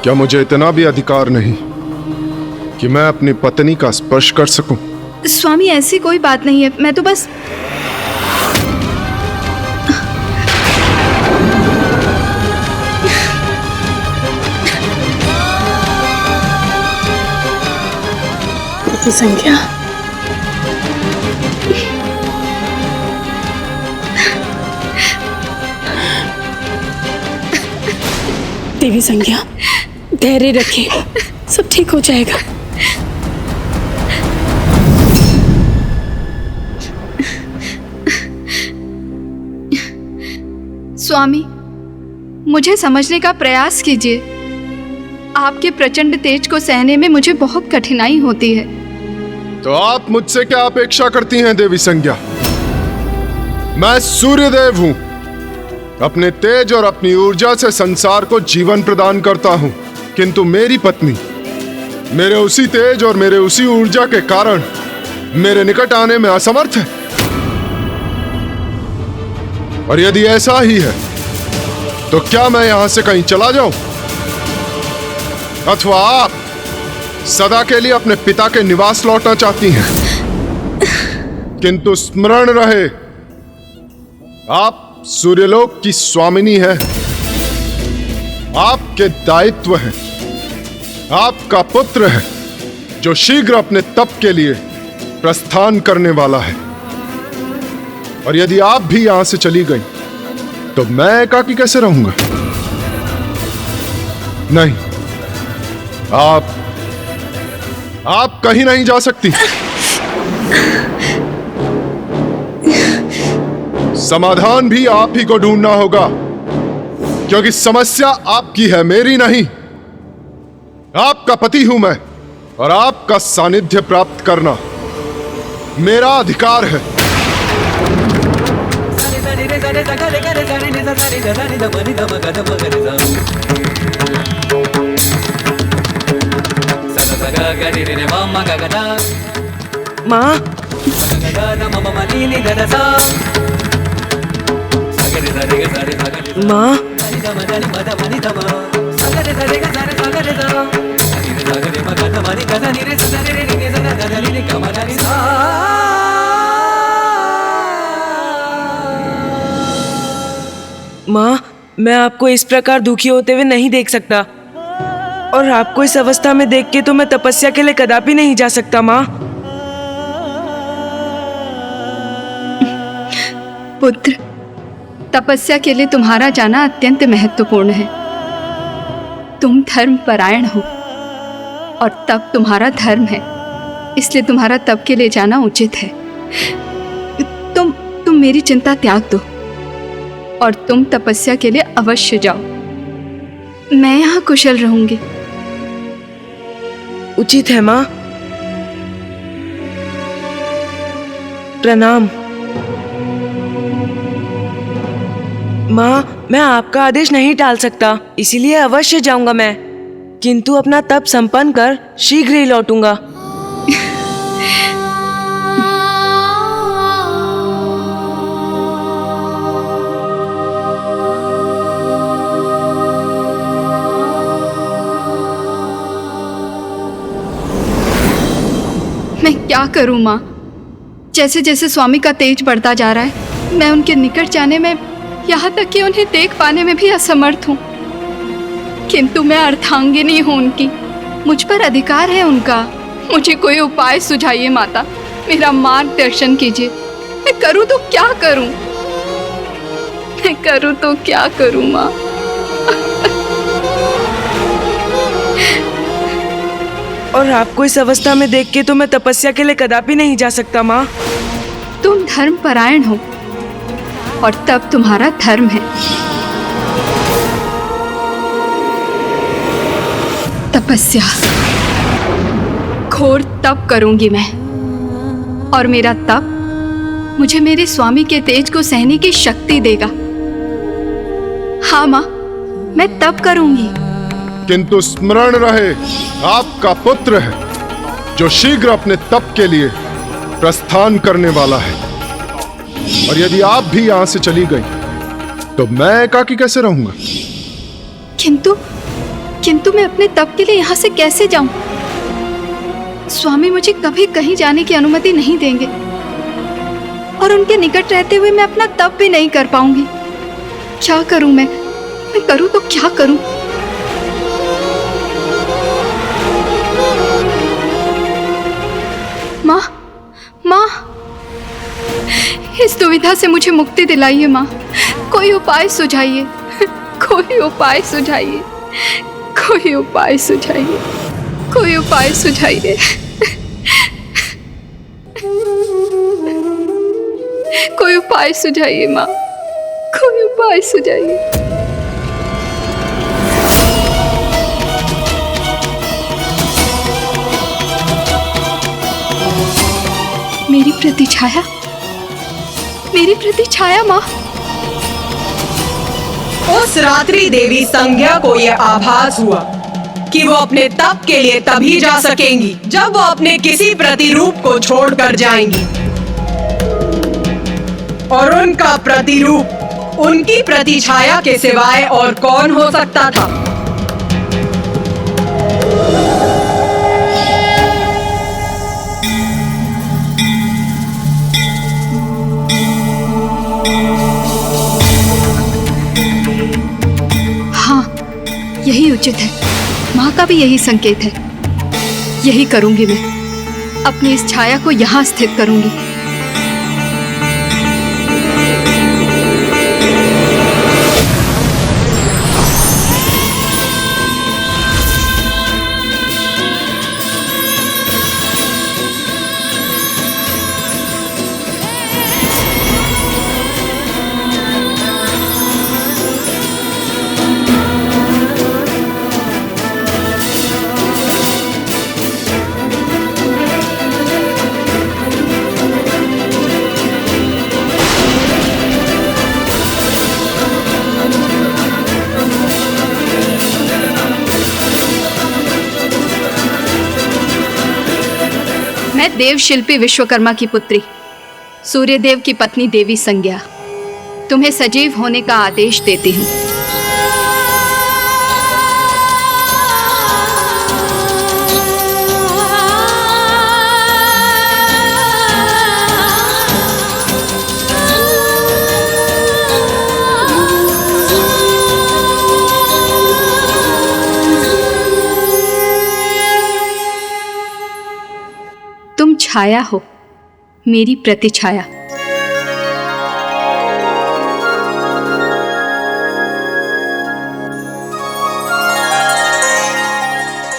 क्या मुझे इतना भी अधिकार नहीं कि मैं अपनी पत्नी का स्पर्श कर सकूं? स्वामी, ऐसी कोई बात नहीं है। मैं तो बस देवी संज्ञा, देवी संज्ञा, धैर्य रखिए, सब ठीक हो जाएगा। स्वामी, मुझे समझने का प्रयास कीजिए। आपके प्रचंड तेज को सहने में मुझे बहुत कठिनाई होती है। तो आप मुझसे क्या अपेक्षा करती हैं देवी संज्ञा? मैं सूर्यदेव हूं। अपने तेज और अपनी ऊर्जा से संसार को जीवन प्रदान करता हूं, किंतु मेरी पत्नी मेरे उसी तेज और मेरे उसी ऊर्जा के कारण मेरे निकट आने में असमर्थ है। और यदि ऐसा ही है तो क्या मैं यहां से कहीं चला जाऊं, अथवा आप सदा के लिए अपने पिता के निवास लौटना चाहती हैं? किंतु स्मरण रहे, आप सूर्यलोक की स्वामिनी है। आपके दायित्व है। आपका पुत्र है जो शीघ्र अपने तप के लिए प्रस्थान करने वाला है। और यदि आप भी यहां से चली गई तो मैं एकाकी कैसे रहूंगा? नहीं, आप कहीं नहीं जा सकती। समाधान भी आप ही को ढूंढना होगा, क्योंकि समस्या आपकी है, मेरी नहीं। आपका पति हूं मैं, और आपका सानिध्य प्राप्त करना मेरा अधिकार है। माँ, माँ, माँ, मैं आपको इस प्रकार दुखी होते हुए नहीं देख सकता, और आपको इस अवस्था में देख के तो मैं तपस्या के लिए कदापि नहीं जा सकता। माँ, पुत्र, तपस्या के लिए तुम्हारा जाना अत्यंत महत्वपूर्ण है। तुम धर्म परायण हो और तप तुम्हारा धर्म है, इसलिए तुम्हारा तप के लिए जाना उचित है। तुम मेरी चिंता त्याग दो और तुम तपस्या के लिए अवश्य जाओ। मैं यहाँ कुशल रहूंगी। उचित है माँ। प्रणाम। माँ, मैं आपका आदेश नहीं टाल सकता, इसीलिए अवश्य जाऊंगा मैं, किंतु अपना तप संपन्न कर शीघ्र ही लौटूंगा। मैं क्या करूं माँ? जैसे जैसे स्वामी का तेज बढ़ता जा रहा है, मैं उनके निकट जाने में, यहाँ तक कि उन्हें देख पाने में भी असमर्थ हूँ। किंतु मैं अर्धांगिनी हूँ उनकी, मुझ पर अधिकार है उनका। मुझे कोई उपाय सुझाइए माता, मेरा मार्गदर्शन कीजिए। मैं करूँ तो क्या करूँ? मैं करूँ तो क्या करूँ माँ? और आपको इस अवस्था में देख के तो मैं तपस्या के लिए कदापि नहीं जा सकता। माँ, तुम धर्म परायण हो और तब तुम्हारा धर्म है। तपस्या, घोर तप करूंगी मैं, और मेरा तप मुझे मेरे स्वामी के तेज को सहने की शक्ति देगा। हाँ माँ, मैं तप करूंगी। किंतु स्मरण रहे, आपका पुत्र है जो शीघ्र अपने तप के लिए प्रस्थान करने वाला है। और यदि आप भी यहां से चली गई तो मैं एकाकी कैसे रहूंगा? किंतु मैं अपने तप के लिए यहाँ से कैसे जाऊं? स्वामी मुझे कभी कहीं जाने की अनुमति नहीं देंगे और उनके निकट रहते हुए मैं अपना तप भी नहीं कर पाऊंगी। क्या करूं मैं करूं तो क्या करूं? माँ, माँ, इस दुविधा से मुझे मुक्ति दिलाइए माँ। कोई उपाय सुझाइए, कोई उपाय सुझाइए, कोई उपाय सुझाइए, कोई उपाय सुझाइए। कोई उपाय सुझाइए माँ, कोई उपाय सुझाइए। मेरी प्रतिछाया माँ। उस रात्रि देवी संज्ञा को यह आभास हुआ कि वो अपने तप के लिए तभी जा सकेंगी जब वो अपने किसी प्रतिरूप को छोड़कर जाएंगी, और उनका प्रतिरूप उनकी प्रतिछाया के सिवाय और कौन हो सकता था? यही उचित है, माँ का भी यही संकेत है। यही करूंगी मैं, अपनी इस छाया को यहाँ स्थित करूंगी। मैं देव शिल्पी विश्वकर्मा की पुत्री, सूर्यदेव की पत्नी देवी संज्ञा, तुम्हें सजीव होने का आदेश देती हूँ। तुम छाया हो, मेरी प्रतिछाया।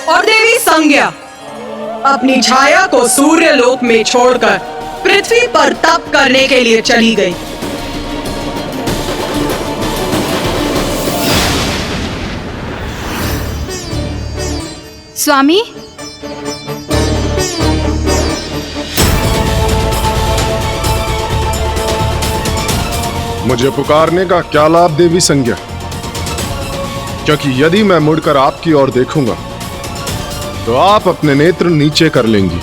और देवी संज्ञा अपनी छाया को सूर्यलोक में छोड़कर पृथ्वी पर तप करने के लिए चली गई। स्वामी, मुझे पुकारने का क्या लाभ देवी संज्ञा? क्योंकि यदि मैं मुड़कर आपकी ओर देखूंगा तो आप अपने नेत्र नीचे कर लेंगी।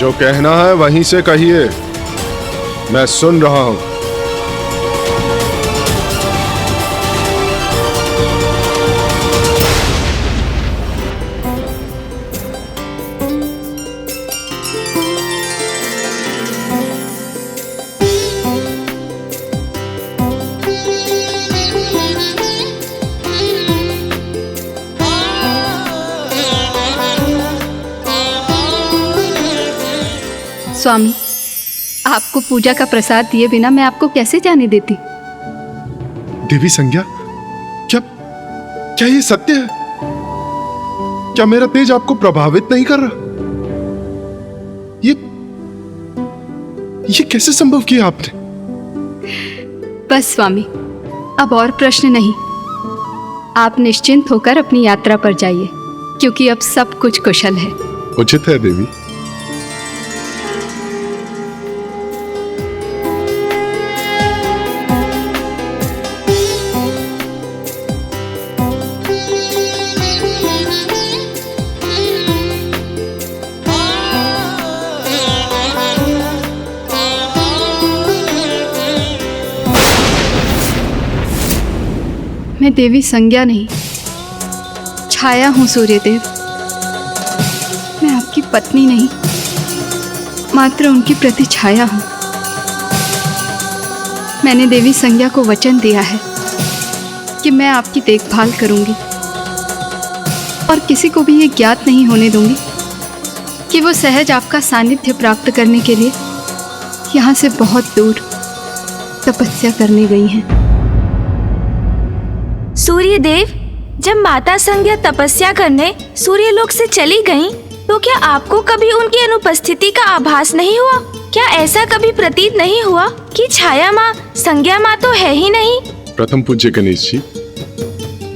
जो कहना है वहीं से कहिए, मैं सुन रहा हूं। स्वामी, आपको पूजा का प्रसाद दिए बिना मैं आपको कैसे जाने देती? देवी संज्ञा, क्या ये सत्य है? क्या मेरा तेज आपको प्रभावित नहीं कर रहा? ये कैसे संभव किया आपने? बस स्वामी, अब और प्रश्न नहीं। आप निश्चिंत होकर अपनी यात्रा पर जाइए, क्योंकि अब सब कुछ कुशल है। उचित है देवी। मैं देवी संज्ञा नहीं, छाया हूँ सूर्यदेव। मैं आपकी पत्नी नहीं, मात्र उनकी प्रतिछाया हूँ। मैंने देवी संज्ञा को वचन दिया है कि मैं आपकी देखभाल करूंगी और किसी को भी ये ज्ञात नहीं होने दूंगी कि वो सहज आपका सानिध्य प्राप्त करने के लिए यहाँ से बहुत दूर तपस्या करने गई हैं। सूर्यदेव, जब माता संज्ञा तपस्या करने सूर्यलोक से चली गईं, तो क्या आपको कभी उनकी अनुपस्थिति का आभास नहीं हुआ? क्या ऐसा कभी प्रतीत नहीं हुआ कि छाया माँ संज्ञा माँ तो है ही नहीं? प्रथम पूज्य गणेश जी,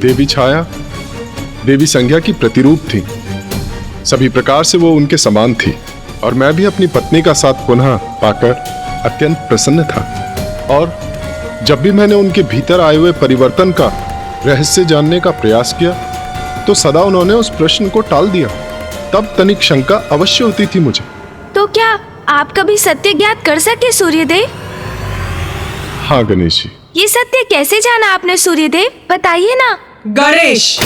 देवी छाया देवी संज्ञा की प्रतिरूप थी। सभी प्रकार से वो उनके समान थी और मैं भी अपनी पत्नी का साथ पुनः पाकर अत्यंत प्रसन्न था। और जब भी मैंने उनके भीतर आए हुए परिवर्तन का रहस्य जानने का प्रयास किया तो सदा उन्होंने उस प्रश्न को टाल दिया। तब तनिक शंका अवश्य होती थी मुझे। तो क्या आप कभी सत्य ज्ञात कर सके सूर्यदेव? हाँ गणेश जी। ये सत्य कैसे जाना आपने सूर्यदेव, बताइए ना। गणेश,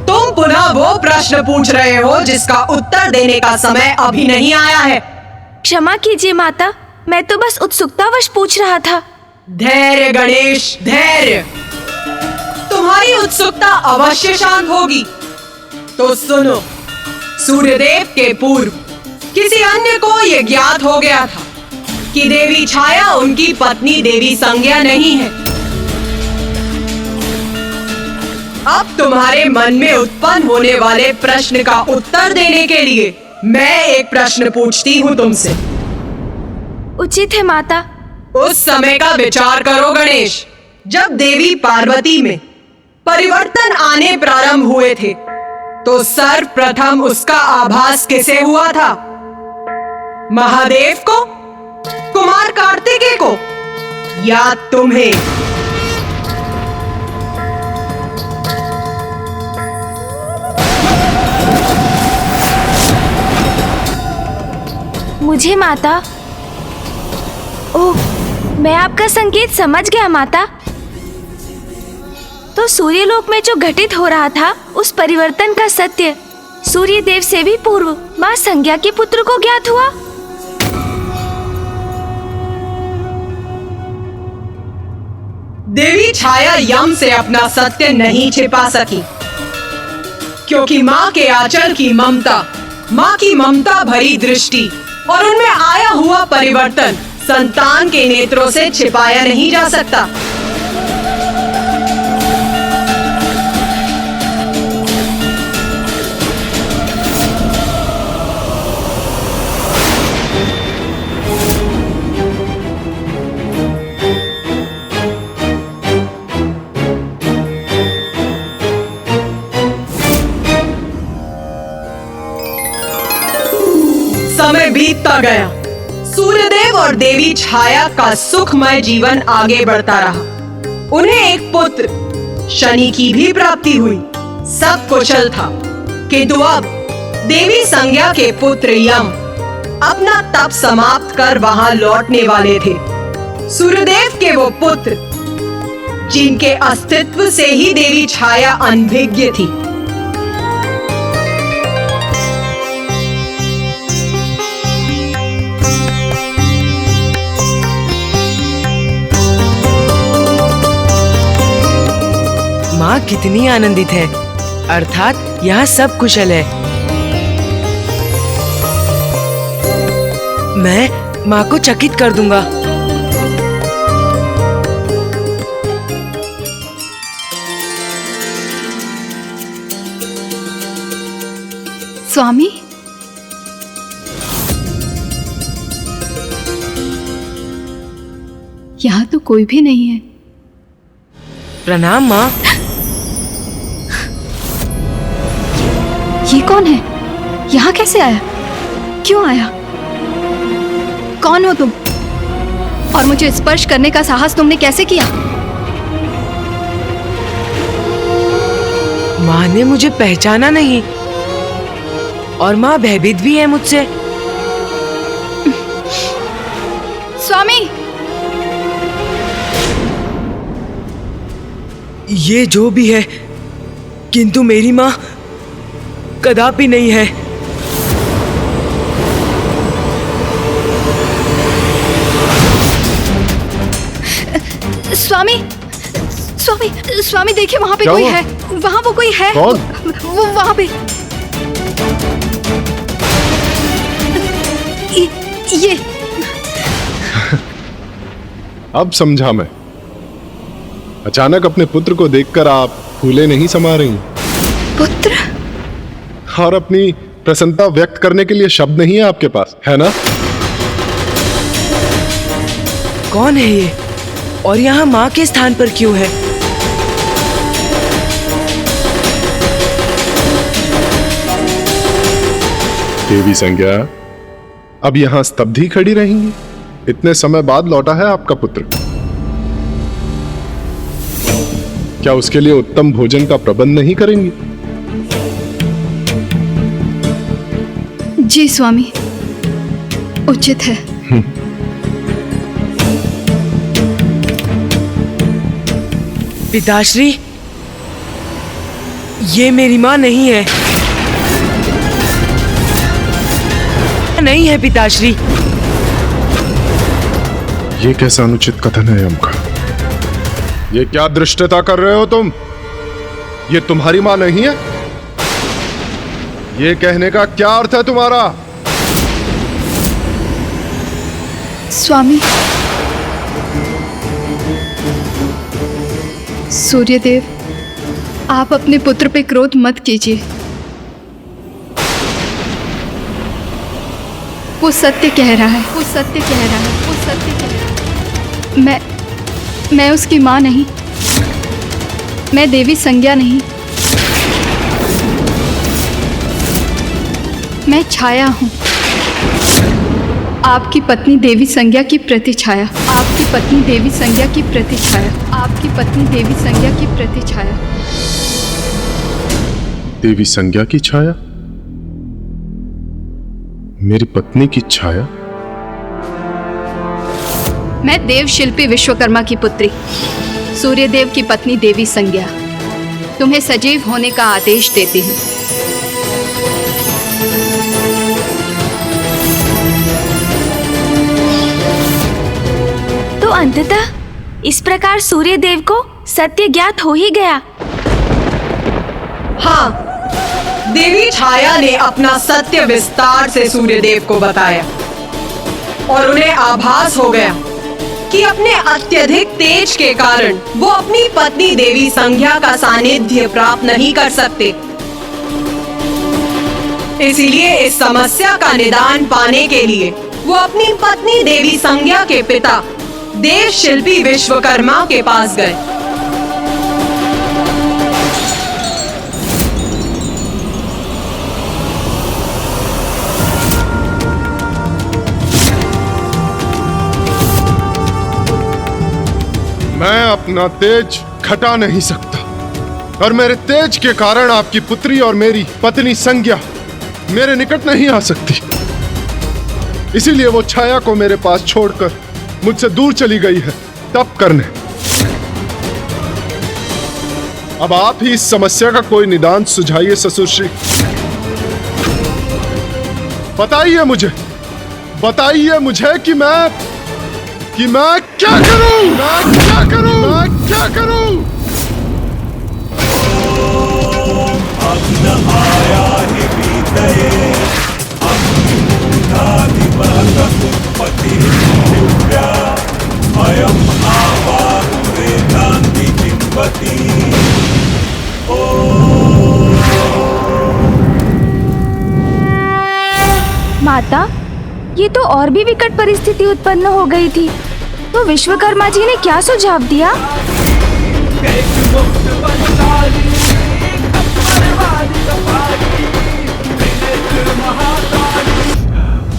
तुम पुनः वो प्रश्न पूछ रहे हो जिसका उत्तर देने का समय अभी नहीं आया है। क्षमा कीजिए माता, मैं तो बस उत्सुकतावश पूछ रहा था। धैर्य गणेश, धैर्य। तुम्हारी उत्सुकता अवश्य शांत होगी। तो सुनो, सूर्यदेव के पूर्व किसी अन्य को यह ज्ञात हो गया था कि देवी छाया उनकी पत्नी देवी संज्ञा नहीं है। अब तुम्हारे मन में उत्पन्न होने वाले प्रश्न का उत्तर देने के लिए मैं एक प्रश्न पूछती हूँ तुमसे। उचित है माता। उस समय का विचार करो गणेश, जब देवी पार्वती में परिवर्तन आने प्रारंभ हुए थे तो सर्वप्रथम उसका आभास किसे हुआ था? महादेव को, कुमार कार्तिकेय को, या तुम्हें? मुझे माता। ओह, मैं आपका संकेत समझ गया माता। तो सूर्यलोक में जो घटित हो रहा था उस परिवर्तन का सत्य सूर्यदेव से भी पूर्व माँ संज्ञा के पुत्र को ज्ञात हुआ। देवी छाया यम से अपना सत्य नहीं छिपा सकी, क्योंकि माँ के आंचल की ममता, माँ की ममता भरी दृष्टि और उनमें आया हुआ परिवर्तन संतान के नेत्रों से छिपाया नहीं जा सकता। समय बीतता गया। सूर्यदेव और देवी छाया का सुखमय जीवन आगे बढ़ता रहा। उन्हें एक पुत्र शनि की भी प्राप्ति हुई। सब कुशल था, किंतु अब देवी संज्ञा के पुत्र यम अपना तप समाप्त कर वहां लौटने वाले थे। सूर्यदेव के वो पुत्र जिनके अस्तित्व से ही देवी छाया अनभिज्ञ थी। माँ कितनी आनंदित है, अर्थात यहाँ सब कुशल है। मैं माँ को चकित कर दूंगा। स्वामी, यहाँ तो कोई भी नहीं है। प्रणाम माँ। ये कौन है? यहाँ कैसे आया? क्यों आया? कौन हो तुम? और मुझे स्पर्श करने का साहस तुमने कैसे किया? माँ ने मुझे पहचाना नहीं और माँ भयभीत भी है मुझसे। स्वामी, ये जो भी है, किंतु मेरी माँ कदापि नहीं है। स्वामी, स्वामी, स्वामी देखिए वहाँ पे क्या कोई हुआ? है। वहाँ वो कोई है। कौन? वो वहाँ पे। ये अब समझा मैं। अचानक अपने पुत्र को देखकर आप फूले नहीं समा रही पुत्र। और अपनी प्रसन्नता व्यक्त करने के लिए शब्द नहीं है आपके पास, है ना? कौन है ये और यहाँ माँ के स्थान पर क्यों है? देवी संज्ञा, अब यहाँ स्तब्ध ही खड़ी रहेंगी? इतने समय बाद लौटा है आपका पुत्र। क्या उसके लिए उत्तम भोजन का प्रबंध नहीं करेंगी? जी स्वामी, उचित है। पिताश्री, ये मेरी माँ नहीं है। नहीं है पिताश्री। ये कैसा अनुचित कथन है अम्का? ये क्या दृष्टता कर रहे हो तुम? ये तुम्हारी मां नहीं है? ये कहने का क्या अर्थ है तुम्हारा? स्वामी, सूर्यदेव, आप अपने पुत्र पे क्रोध मत कीजिए। वो सत्य कह रहा है। वो सत्य कह रहा है। वो सत्य कह रहा है। मैं उसकी माँ नहीं। मैं देवी संज्ञा नहीं। मैं छाया हूँ, आपकी पत्नी देवी संज्ञा की प्रतिछाया। आपकी पत्नी देवी संज्ञा की प्रतिछाया। आपकी पत्नी देवी संज्ञा की प्रतिछाया। देवी संज्ञा की छाया? मेरी पत्नी की छाया? मैं देव शिल्पी विश्वकर्मा की पुत्री, सूर्यदेव की पत्नी देवी संज्ञा, तुम्हें सजीव होने का आदेश देती हूँ। तो अंततः इस प्रकार सूर्यदेव को सत्य ज्ञात हो ही गया। हाँ, देवी छाया ने अपना सत्य विस्तार से सूर्यदेव को बताया और उन्हें आभास हो गया कि अपने अत्यधिक तेज के कारण वो अपनी पत्नी देवी संज्ञा का सानिध्य प्राप्त नहीं कर सकते। इसीलिए इस समस्या का निदान पाने के लिए वो अपनी पत्नी देवी संज्ञा के पिता देव शिल्पी विश्वकर्मा के पास गए। मैं अपना तेज घटा नहीं सकता और मेरे तेज के कारण आपकी पुत्री और मेरी पत्नी संज्ञा मेरे निकट नहीं आ सकती। इसीलिए वो छाया को मेरे पास छोड़कर मुझसे दूर चली गई है तप करने। अब आप ही इस समस्या का कोई निदान सुझाइए ससुरश्री। बताइए मुझे कि मैं क्या करूं? मैं क्या करूं? माता, ये तो और भी विकट परिस्थिति उत्पन्न हो गई थी। तो विश्वकर्मा जी ने क्या सुझाव दिया?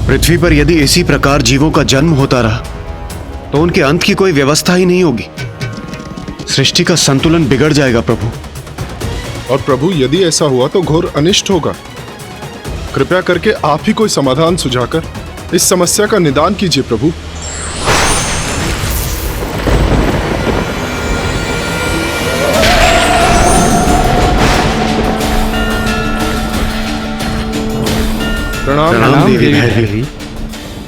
पृथ्वी पर यदि इसी प्रकार जीवों का जन्म होता रहा तो उनके अंत की कोई व्यवस्था ही नहीं होगी। सृष्टि का संतुलन बिगड़ जाएगा प्रभु। और प्रभु, यदि ऐसा हुआ तो घोर अनिष्ट होगा। कृपया करके आप ही कोई समाधान सुझाकर इस समस्या का निदान कीजिए प्रभु। प्रणाम देवी भैरवी।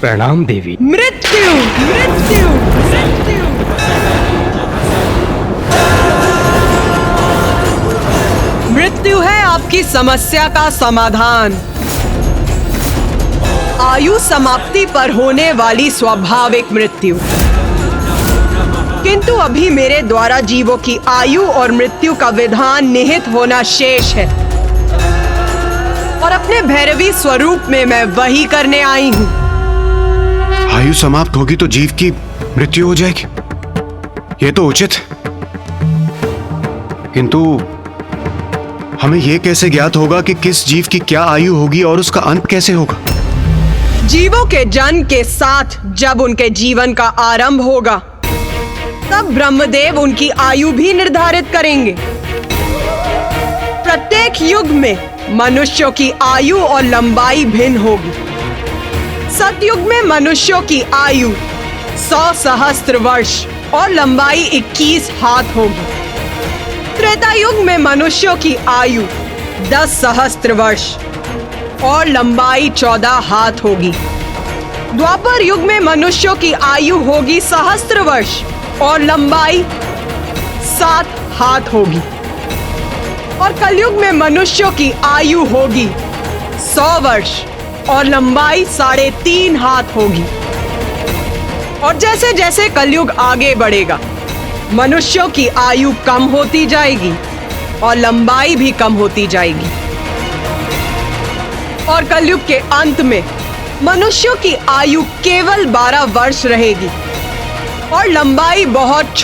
प्रणाम देवी। मृत्यु मृत्यु मृत्यु। मृत्यु है आपकी समस्या का समाधान। आयु समाप्ति पर होने वाली स्वाभाविक मृत्यु। किंतु अभी मेरे द्वारा जीवों की आयु और मृत्यु का विधान निहित होना शेष है, और अपने भैरवी स्वरूप में मैं वही करने आई हूँ। आयु समाप्त होगी तो जीव की मृत्यु हो जाएगी, ये तो उचित है। किंतु हमें यह कैसे ज्ञात होगा कि किस जीव की क्या आयु होगी और उसका अंत कैसे होगा? जीवों के जन्म के साथ जब उनके जीवन का आरंभ होगा, तब ब्रह्मदेव उनकी आयु भी निर्धारित करेंगे। प्रत्येक युग में मनुष्यों की आयु और लंबाई भिन्न होगी। सतयुग में मनुष्यों की आयु 100 सहस्त्र वर्ष और लंबाई 21 हाथ होगी। त्रेता युग में मनुष्यों की आयु 10 सहस्त्र वर्ष और लंबाई 14 हाथ होगी। द्वापर युग में मनुष्यों की आयु होगी सहस्त्र वर्ष और लंबाई 7 हाथ होगी। और कलयुग में मनुष्यों की आयु होगी 100 वर्ष और लंबाई 3.5 हाथ होगी। और जैसे जैसे कलयुग आगे बढ़ेगा, मनुष्यों की आयु कम होती जाएगी और लंबाई भी कम होती जाएगी। और कलयुग के अंत में मनुष्यों की आयु केवल 12 वर्ष रहेगी और लंबाई बहुत